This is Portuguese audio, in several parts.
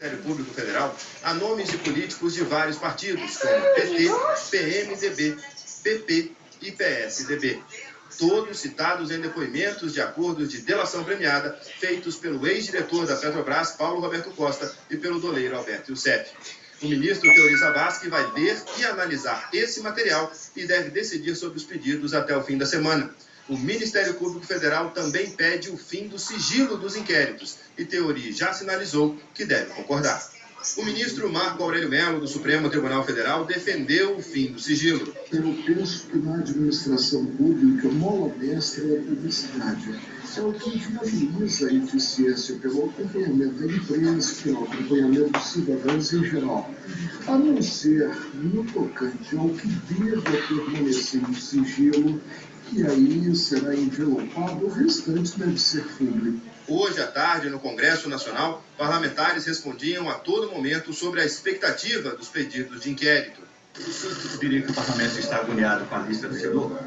Ministério Público Federal a nomes de políticos de vários partidos, como PT, PMDB, PP e PSDB. Todos citados em depoimentos de acordos de delação premiada feitos pelo ex-diretor da Petrobras, Paulo Roberto Costa, e pelo doleiro Alberto Youssef. O ministro Teori Zavascki vai ler e analisar esse material e deve decidir sobre os pedidos até o fim da semana. O Ministério Público Federal também pede o fim do sigilo dos inquéritos e Teori já sinalizou que deve concordar. O ministro Marco Aurélio Mello, do Supremo Tribunal Federal, defendeu o fim do sigilo. Eu penso que na administração pública, mola mestra é a publicidade. É o que viabiliza a eficiência pelo acompanhamento da imprensa, pelo acompanhamento dos cidadãos em geral. A não ser no tocante ao que deva permanecer no sigilo, e aí será envelopado, o restante deve ser público. Hoje à tarde, no Congresso Nacional, parlamentares respondiam a todo momento sobre a expectativa dos pedidos de inquérito. O senhor diria que o parlamento está agoniado com a lista do Gelou?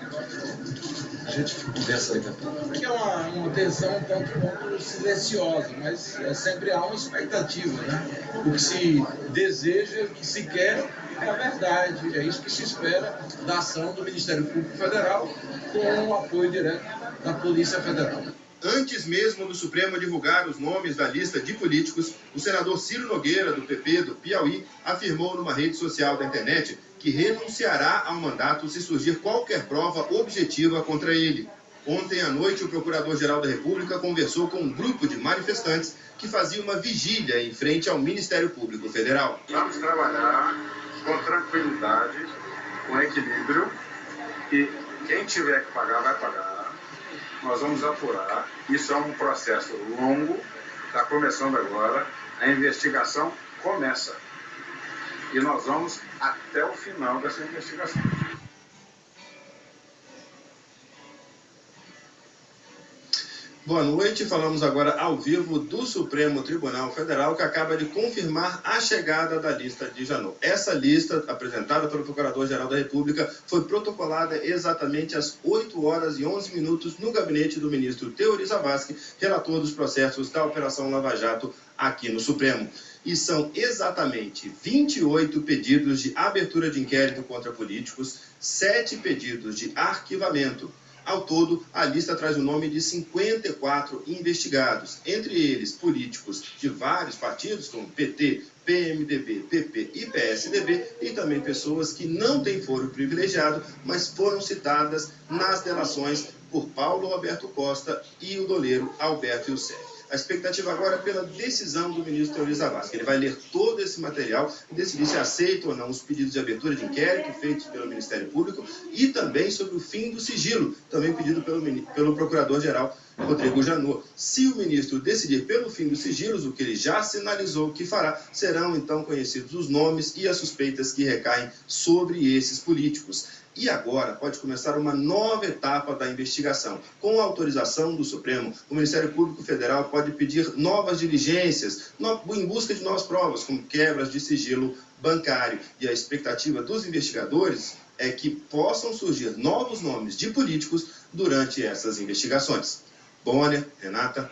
A gente conversa aí, porque é uma tensão um tanto silenciosa, mas sempre há uma expectativa, né? O que se deseja, o que se quer é a verdade, é isso que se espera da ação do Ministério Público Federal com o apoio direto da Polícia Federal. Antes mesmo do Supremo divulgar os nomes da lista de políticos, o senador Ciro Nogueira, do PP do Piauí, afirmou numa rede social da internet que renunciará ao mandato se surgir qualquer prova objetiva contra ele. Ontem à noite, o Procurador-Geral da República conversou com um grupo de manifestantes que fazia uma vigília em frente ao Ministério Público Federal. Vamos trabalhar com tranquilidade, com equilíbrio, e quem tiver que pagar, vai pagar. Nós vamos apurar. Isso é um processo longo, está começando agora, a investigação começa. E nós vamos até o final dessa investigação. Boa noite, falamos agora ao vivo do Supremo Tribunal Federal, que acaba de confirmar a chegada da lista de Janot. Essa lista, apresentada pelo Procurador-Geral da República, foi protocolada exatamente às 8 horas e 11 minutos no gabinete do ministro Teori Zavascki, relator dos processos da Operação Lava Jato aqui no Supremo. E são exatamente 28 pedidos de abertura de inquérito contra políticos, 7 pedidos de arquivamento. Ao todo, a lista traz o nome de 54 investigados, entre eles políticos de vários partidos, como PT, PMDB, PP e PSDB, e também pessoas que não têm foro privilegiado, mas foram citadas nas delações por Paulo Roberto Costa e o doleiro Alberto Youssef. A expectativa agora é pela decisão do ministro Teori Zavascki. Ele vai ler todo esse material e decidir se aceita ou não os pedidos de abertura de inquérito feitos pelo Ministério Público e também sobre o fim do sigilo, também pedido pelo Procurador-Geral Rodrigo Janot. Se o ministro decidir pelo fim dos sigilos, o que ele já sinalizou que fará, serão então conhecidos os nomes e as suspeitas que recaem sobre esses políticos. E agora pode começar uma nova etapa da investigação. Com a autorização do Supremo, o Ministério Público Federal pode pedir novas diligências em busca de novas provas, como quebras de sigilo bancário. E a expectativa dos investigadores é que possam surgir novos nomes de políticos durante essas investigações. Bonner, Renata.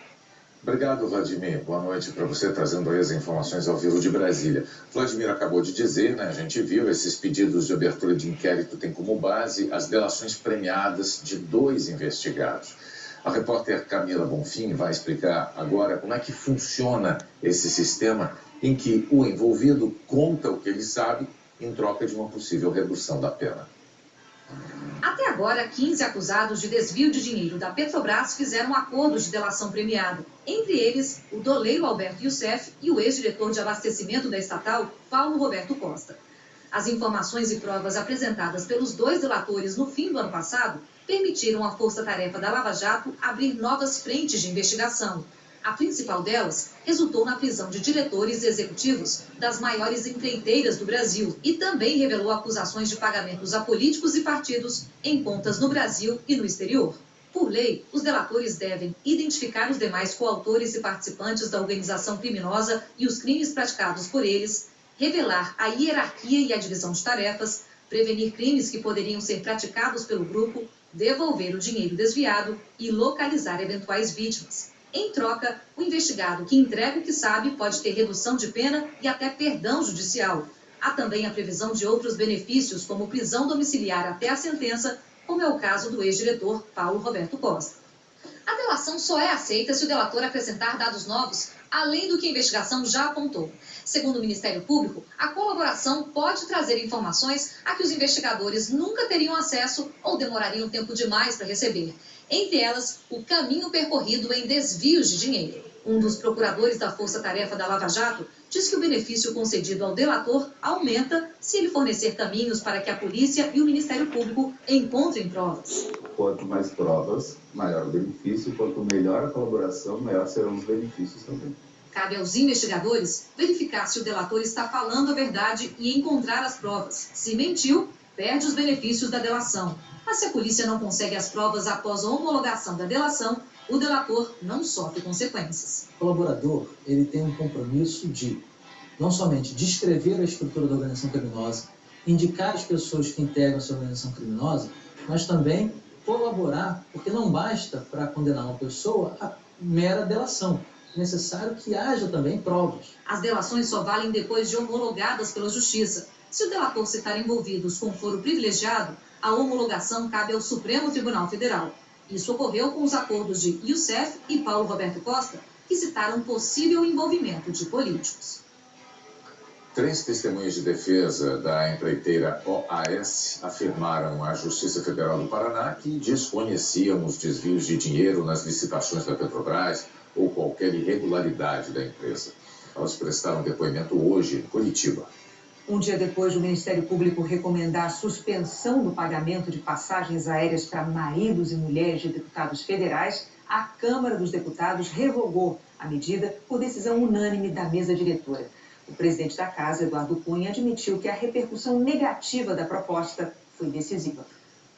Obrigado, Vladimir. Boa noite para você, trazendo aí as informações ao vivo de Brasília. Vladimir acabou de dizer, né, a gente viu, esses pedidos de abertura de inquérito têm como base as delações premiadas de 2 investigados. A repórter Camila Bonfim vai explicar agora como é que funciona esse sistema em que o envolvido conta o que ele sabe em troca de uma possível redução da pena. Até agora, 15 acusados de desvio de dinheiro da Petrobras fizeram acordos de delação premiada. Entre eles, o doleiro Alberto Youssef e o ex-diretor de abastecimento da estatal, Paulo Roberto Costa. As informações e provas apresentadas pelos 2 delatores no fim do ano passado permitiram à Força-Tarefa da Lava Jato abrir novas frentes de investigação. A principal delas resultou na prisão de diretores e executivos das maiores empreiteiras do Brasil e também revelou acusações de pagamentos a políticos e partidos em contas no Brasil e no exterior. Por lei, os delatores devem identificar os demais coautores e participantes da organização criminosa e os crimes praticados por eles, revelar a hierarquia e a divisão de tarefas, prevenir crimes que poderiam ser praticados pelo grupo, devolver o dinheiro desviado e localizar eventuais vítimas. Em troca, o investigado que entrega o que sabe pode ter redução de pena e até perdão judicial. Há também a previsão de outros benefícios, como prisão domiciliar até a sentença, como é o caso do ex-diretor Paulo Roberto Costa. A delação só é aceita se o delator apresentar dados novos, além do que a investigação já apontou. Segundo o Ministério Público, a colaboração pode trazer informações a que os investigadores nunca teriam acesso ou demorariam tempo demais para receber. Entre elas, o caminho percorrido em desvios de dinheiro. Um dos procuradores da Força Tarefa da Lava Jato diz que o benefício concedido ao delator aumenta se ele fornecer caminhos para que a polícia e o Ministério Público encontrem provas. Quanto mais provas, maior o benefício. Quanto melhor a colaboração, maior serão os benefícios também. Cabe aos investigadores verificar se o delator está falando a verdade e encontrar as provas. Se mentiu, perde os benefícios da delação. Mas se a polícia não consegue as provas após a homologação da delação, o delator não sofre consequências. O colaborador, ele tem um compromisso de não somente descrever a estrutura da organização criminosa, indicar as pessoas que integram essa organização criminosa, mas também colaborar, porque não basta para condenar uma pessoa a mera delação. É necessário que haja também provas. As delações só valem depois de homologadas pela Justiça. Se o delator citar envolvidos com foro privilegiado, a homologação cabe ao Supremo Tribunal Federal. Isso ocorreu com os acordos de Youssef e Paulo Roberto Costa, que citaram possível envolvimento de políticos. 3 testemunhas de defesa da empreiteira OAS afirmaram à Justiça Federal do Paraná que desconheciam os desvios de dinheiro nas licitações da Petrobras ou qualquer irregularidade da empresa. Elas prestaram depoimento hoje em Curitiba. Um dia depois do Ministério Público recomendar a suspensão do pagamento de passagens aéreas para maridos e mulheres de deputados federais, a Câmara dos Deputados revogou a medida por decisão unânime da mesa diretora. O presidente da Casa, Eduardo Cunha, admitiu que a repercussão negativa da proposta foi decisiva.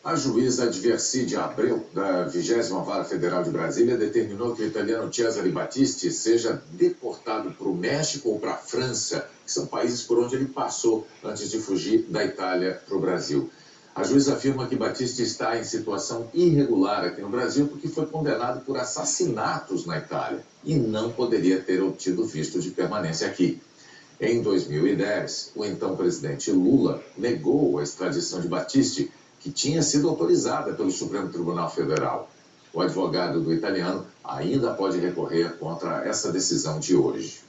A juíza Adverside Abreu, da 20ª Vara Federal de Brasília, determinou que o italiano Cesare Battisti seja deportado para o México ou para a França, que são países por onde ele passou antes de fugir da Itália para o Brasil. A juíza afirma que Battisti está em situação irregular aqui no Brasil porque foi condenado por assassinatos na Itália e não poderia ter obtido visto de permanência aqui. Em 2010, o então presidente Lula negou a extradição de Battisti, que tinha sido autorizada pelo Supremo Tribunal Federal. O advogado do italiano ainda pode recorrer contra essa decisão de hoje.